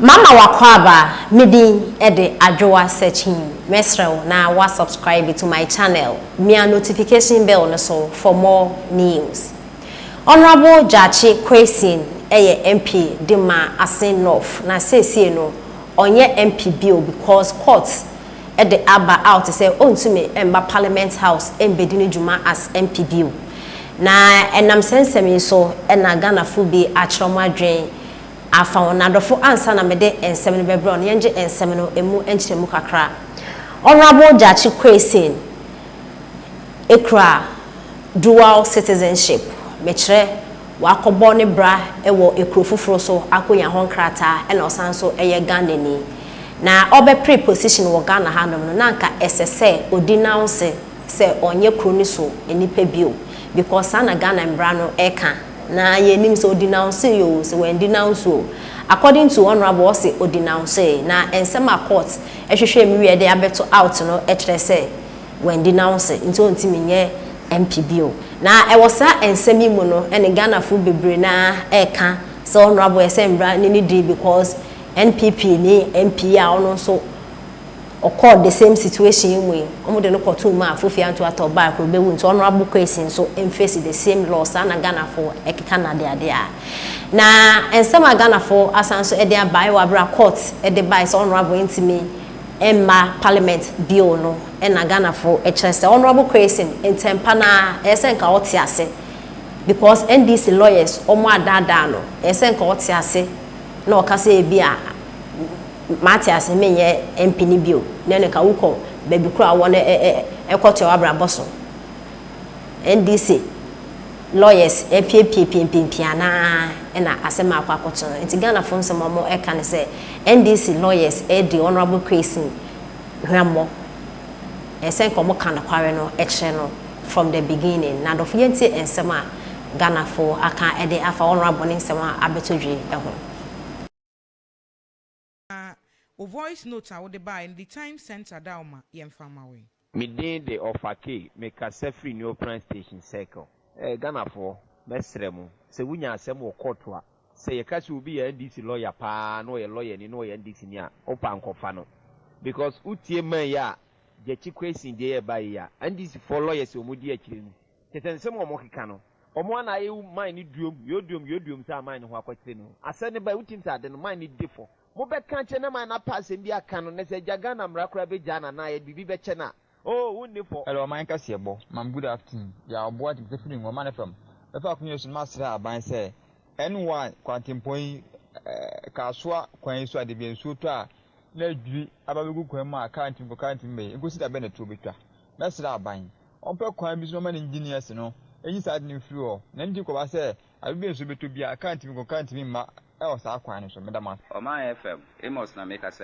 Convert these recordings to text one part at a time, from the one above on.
Mama wakwaba midi ede adwoa searching mesrel na wa subscribe to my channel mia notification bell no so for more news. Honorable Jachi Quayson MP Dima Asin North na say no onye MP bill because court ede aba out say ontumi emba Parliament House embedini juma as MP bill na enam sensemi so ena Ghana fu bi achromadwen afa onadofo ansa na mede ensem ne bebre on yenje ensem no emu enchiremu kakra. Honorable Jachi Quayson ekra dual citizenship mechre wakobo ne bra ewo ekro foforo so akonya honkrata e na osanso eye Ghana ni na obe preposition wo Ghana hanom no nanka esese odinounce se onye kro ni so enipa bio because ana Ghana mbra no eka na ye nim so denounce yo so when denounce according to honorable say o denounce na ensema court ehwehwe mi we dey abeto out no ekire say when denounce nti ontimi nye MPBO na e wosa ensemi mu no ene Ghana fu bebre na eka so honorable esembra ni di because NPP ni MP a ono so occurred the same situation we omo de no koto ma afofia nto atoba akro bewu nto honorable Quayson so face the same laws na Ghana for ekeka na de a na ensema Ghana for asanso e de abai wa bra court e de bai so honorable intimi emma parliament bill no e na Ghana for ekirese honorable Quayson entempa na esenka otiase because NDC lawyers omo adada no esenka otiase na okase e bia Matias menye MP ni bio nene ka wuko baby kura wona ekoto abra boso NDC lawyers piana na asema akwakoto nti Ghana fo nsemo mo eka ne se NDC lawyers di honorable Quayson hwammo esen komo kana kware no ekye no from the beginning na do yenti ensema Ghana fo aka de afa honorable nsema abetodwe eho. O voice notes I would buy in the time center dauma yemfama way. Midin de ofake make a free new prime station circle. Ghana for mesremu. Se wunya asem wo kotwa. Se ye kachi will be a NDC lawyer pa no a lawyer ni no NDC nia opa nkofa no. Because utie man ya Jachi Quayson de ba ya NDC for lawyers omudi akire mu. Tetensem omo keka no. Omo na ye man ni duom yodum sa man ho akwatire no. Asane ba utim sa de no man ni defo. Mobe kanche na man na pass mbi aka no ne se Ghana mrakora be jana na ye bibi be che na oh wonni fo hello man ka sebo mam good afternoon ya obo ati be feeling woman from e fa kunyo so masra aban se n1 kwantempoi kaswa kwan so ade bi ensu to a na adwi ababegu kwan ma account me nkosi da be na to betwa masra aban onpe kwan bi so man engineers no enyi sa ade free o na ndi ko ba se abi ensu beto bi account mi ma e o sa kwan so medama o ma FM emos na make us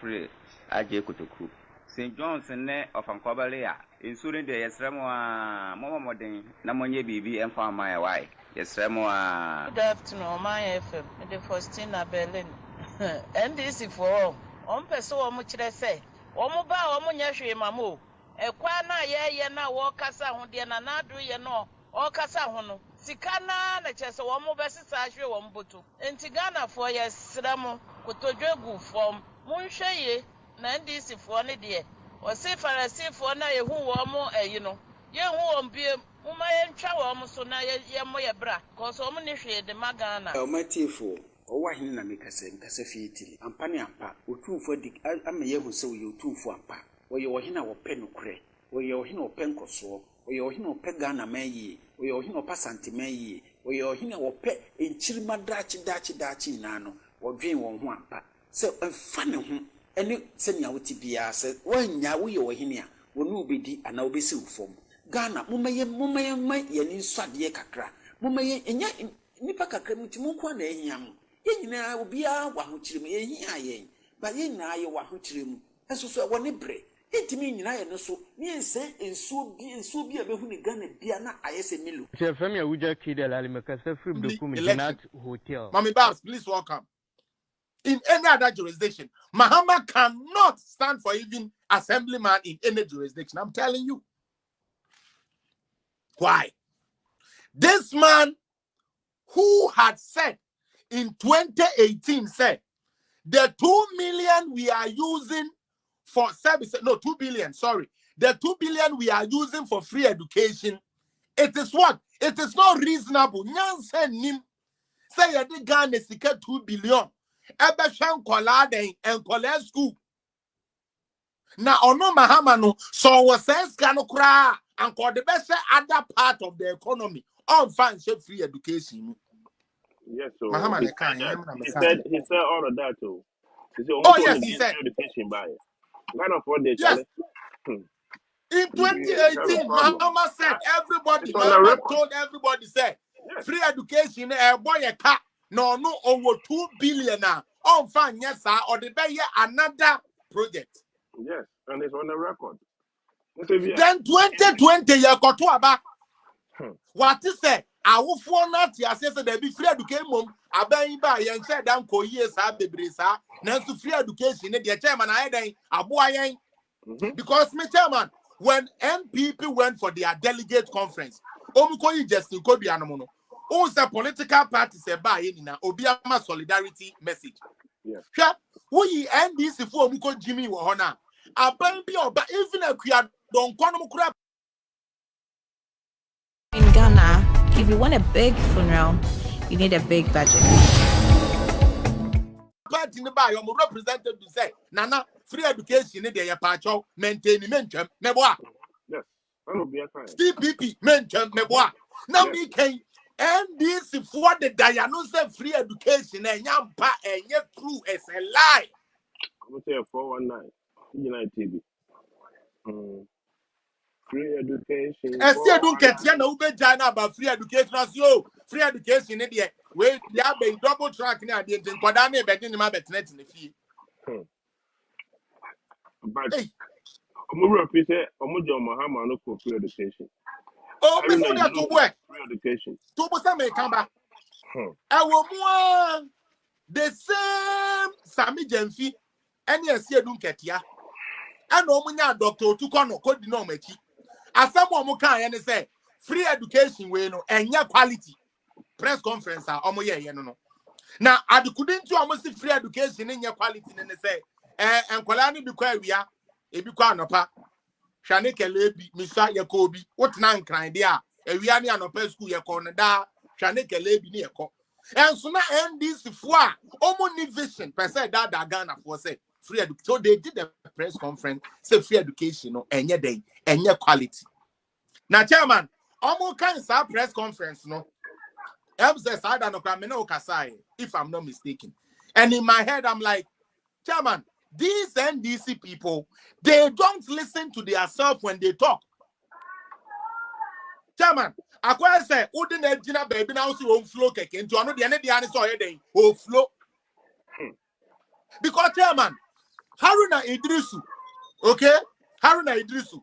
free aje kotoku St. John's ne ofankobale ya insurin de yesremo a momoden na monye bibi enfo amaya why yesremo a good afternoon my FM the first in Berlin NDC for on person wo mo kire say wo mo ba wo mo nya hwe mamo ekwa na ye na wo kasa ho de na na do ye no o kasa ho no sika na chese wo mo besisa hwe wo mboto enti Ghana for yesremo kotodwegu form munhwe ye na NDC for ne de o se farasi for na ye hu wo mo eyi no ye hu wo mbie muma ye ntwa wo mo so na ye mo ye bra cause wo mo ne hwe de magana o matifo o wahin na mekasa fiitili ampane ampa otumfo dik ama ye hu se wo ye otumfo ampa wo ye ohina wo pe nokure wo ye ohina wo pe nkoso wo ye ohina wo pe Ghana mayi wo ye ohina wo pa santimayi wo ye ohina wo pe enchirima dachi na no wo dwen wo ho ampa se mfa ne ho ene se nya wo tibia se wanya wo ye ohina wo no obedi ana obesi ufom Ghana mumaye ye ni nsade kakra mumaye enya nipa kakra mutimu kwa na ehia mu ye nyina obia wa ho kirem ye hia ye ba ye nyina ye wa ho kirem esoso wo ne bre etimi nyina ye no so ni ense enso bi abehu ni Ghana bia na ayese milu Chef Femi Awuja Kidel Alimekasa from the Kuminat Hotel. Mommy Babs, please welcome. In any other jurisdiction, Mahama cannot stand for even assemblyman in any jurisdiction. I'm telling you. Why? This man who had said in 2018 said The 2 million we are using for services, no, 2 billion, sorry. The 2 billion we are using for free education, it is what? It is not reasonable. Nyanse nim say you dey Ghana sika 2 billion. Ebe shan kola den en kola school. Na ono mahama no so was sense kan kra and call the best other part of the economy on fancy free education. Yes, so Mahama he ne kan he said all of that too. He said oh almost yes, only he the said. education by it. Kind of for the Yes. challenge. In We have a 2018, problem. Mahama said everybody, It's on the Mahama record. told everybody said Yes. free education boy a car no over 2 billion on fan yes sir or the bay another project. Yes, and it's on the record. Yeah. Then 2020 you got to about Hmm. what is say I will for not yes there be free education mum aban ba yen said dan ko years bebre sa nanso free education the chairman I den aboa yen because me chairman when MPP went for their delegate conference omukoyi Justin Kobi anomo no who say political parties e ba ye na obi ama solidarity message yes hwa wo yi NDC for omuko Jimmy wo ho na aban bi oba even akua don kono kura. In Ghana, if you want a big funeral, you need a big budget. Party ni ba yo mo representative to say nana free education ni dey pacho maintain mentwem meboa. Yes, that will be a time. CPP mentwem meboa. Now me can NDC for the diagnosis free education and yampa and yet true as a lie. I'm going to say 419. United TV. Free education. I still don't get ya no be jana about free education as yo free education in there. We there be double track na the nkwada na be ma betnet na fie. But Hey, I'm say Omojo Mahama no for free education. oh me I for that to work. free education. To bo me come back. I will more the same Sami Jenfi any esi don't get ya. And omunya doctor Tukono kodi no machi. Asam omo kan ye ne say free education we no enya quality press conference a omo ye no. Now adukudin to omo si free education enya quality ne say enkwala ni bi kwa awia e bi kwa anopa hwane kele bi misa ye ko bi wotena nkran de a awia ne anopa school ye ko no da hwane kele bi ne ye ko enso na NDC fo a omo ni vision per se da Ghana for say free education. So they did the press conference say free education no enye den enye quality. Now chairman omo kan sa press conference no says I don't know if I'm not mistaken. And in my head I'm like, chairman, these NDC people, they don't listen to themselves when they talk. Chairman, I say, wouldn't Ejina baby now see home flow cake into another the end oh flow. Because chairman, Haruna Idrisu, okay? Haruna Idrisu,